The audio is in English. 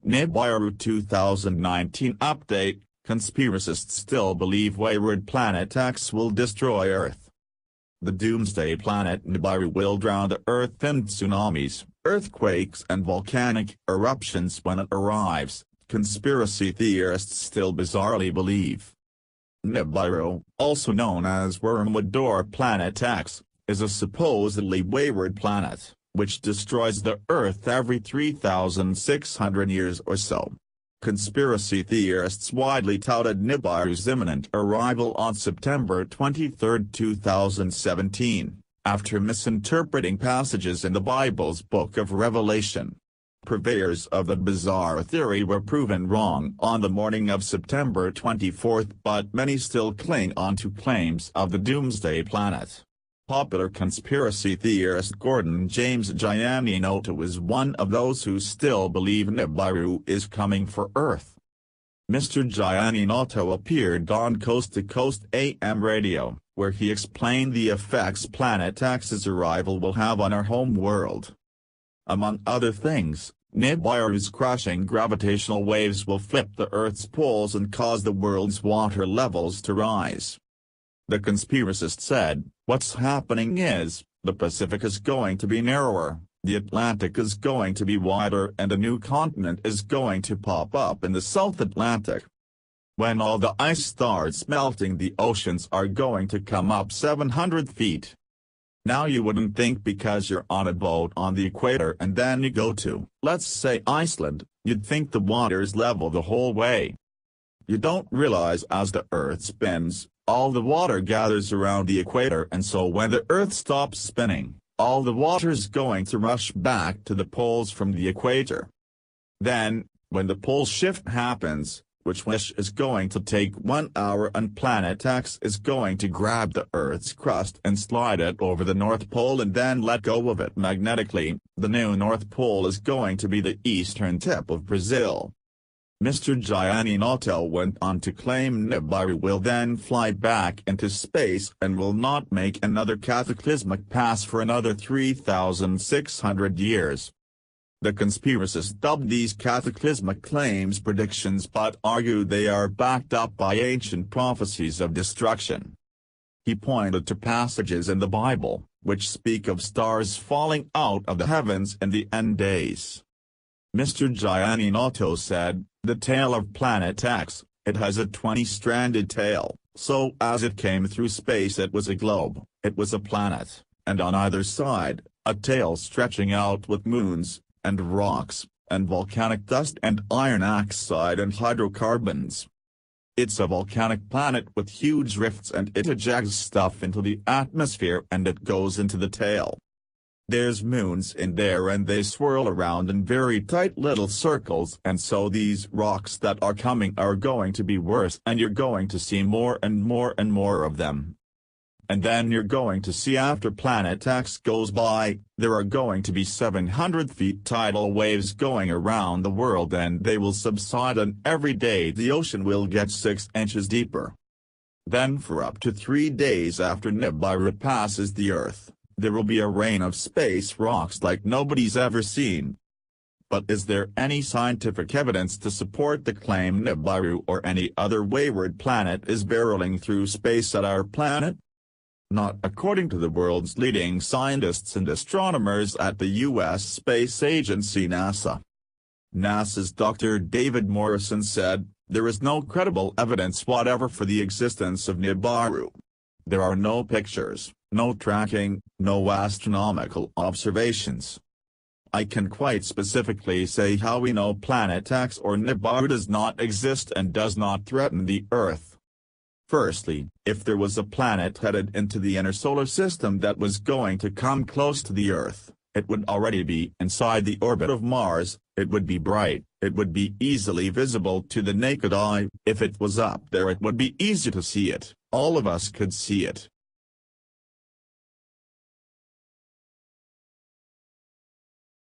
Nibiru 2019 update, conspiracists still believe wayward planet X will destroy Earth. The doomsday planet Nibiru will drown the Earth in tsunamis, earthquakes and volcanic eruptions when it arrives, conspiracy theorists still bizarrely believe. Nibiru, also known as Wormwood or Planet X, is a supposedly wayward planet, which destroys the Earth every 3,600 years or so. Conspiracy theorists widely touted Nibiru's imminent arrival on September 23, 2017, after misinterpreting passages in the Bible's Book of Revelation. Purveyors of the bizarre theory were proven wrong on the morning of September 24, but many still cling on to claims of the doomsday planet. Popular conspiracy theorist Gordon James Giannotto is one of those who still believe Nibiru is coming for Earth. Mr. Giannotto appeared on Coast to Coast AM radio, where he explained the effects Planet X's arrival will have on our home world. Among other things, Nibiru's crushing gravitational waves will flip the Earth's poles and cause the world's water levels to rise. The conspiracist said, "What's happening is, the Pacific is going to be narrower, the Atlantic is going to be wider and a new continent is going to pop up in the South Atlantic. When all the ice starts melting, the oceans are going to come up 700 feet. Now you wouldn't think because you're on a boat on the equator and then you go to, let's say Iceland, you'd think the water's level the whole way. You don't realize as the Earth spins, all the water gathers around the equator, and so when the Earth stops spinning, all the water's going to rush back to the poles from the equator. Then, when the pole shift happens, which is going to take 1 hour, and Planet X is going to grab the Earth's crust and slide it over the North Pole and then let go of it magnetically, the new North Pole is going to be the eastern tip of Brazil." Mr. Giannotto went on to claim Nibiru will then fly back into space and will not make another cataclysmic pass for another 3,600 years. The conspiracists dubbed these cataclysmic claims predictions but argue they are backed up by ancient prophecies of destruction. He pointed to passages in the Bible, which speak of stars falling out of the heavens in the end days. Mr. Giannotto said, "The tail of Planet X, it has a 20-stranded tail, so as it came through space it was a globe, it was a planet, and on either side, a tail stretching out with moons, and rocks, and volcanic dust and iron oxide and hydrocarbons. It's a volcanic planet with huge rifts and it ejects stuff into the atmosphere and it goes into the tail. There's moons in there and they swirl around in very tight little circles, and so these rocks that are coming are going to be worse and you're going to see more and more and more of them. And then you're going to see after Planet X goes by, there are going to be 700 feet tidal waves going around the world and they will subside, and every day the ocean will get 6 inches deeper. Then for up to 3 days after Nibiru passes the Earth, there will be a rain of space rocks like nobody's ever seen." But is there any scientific evidence to support the claim Nibiru or any other wayward planet is barreling through space at our planet? Not according to the world's leading scientists and astronomers at the U.S. space agency NASA. NASA's Dr. David Morrison said, "There is no credible evidence whatever for the existence of Nibiru. There are no pictures, no tracking, no astronomical observations. I can quite specifically say how we know Planet X or Nibiru does not exist and does not threaten the Earth. Firstly, if there was a planet headed into the inner solar system that was going to come close to the Earth, it would already be inside the orbit of Mars, it would be bright, it would be easily visible to the naked eye, if it was up there it would be easy to see it, all of us could see it.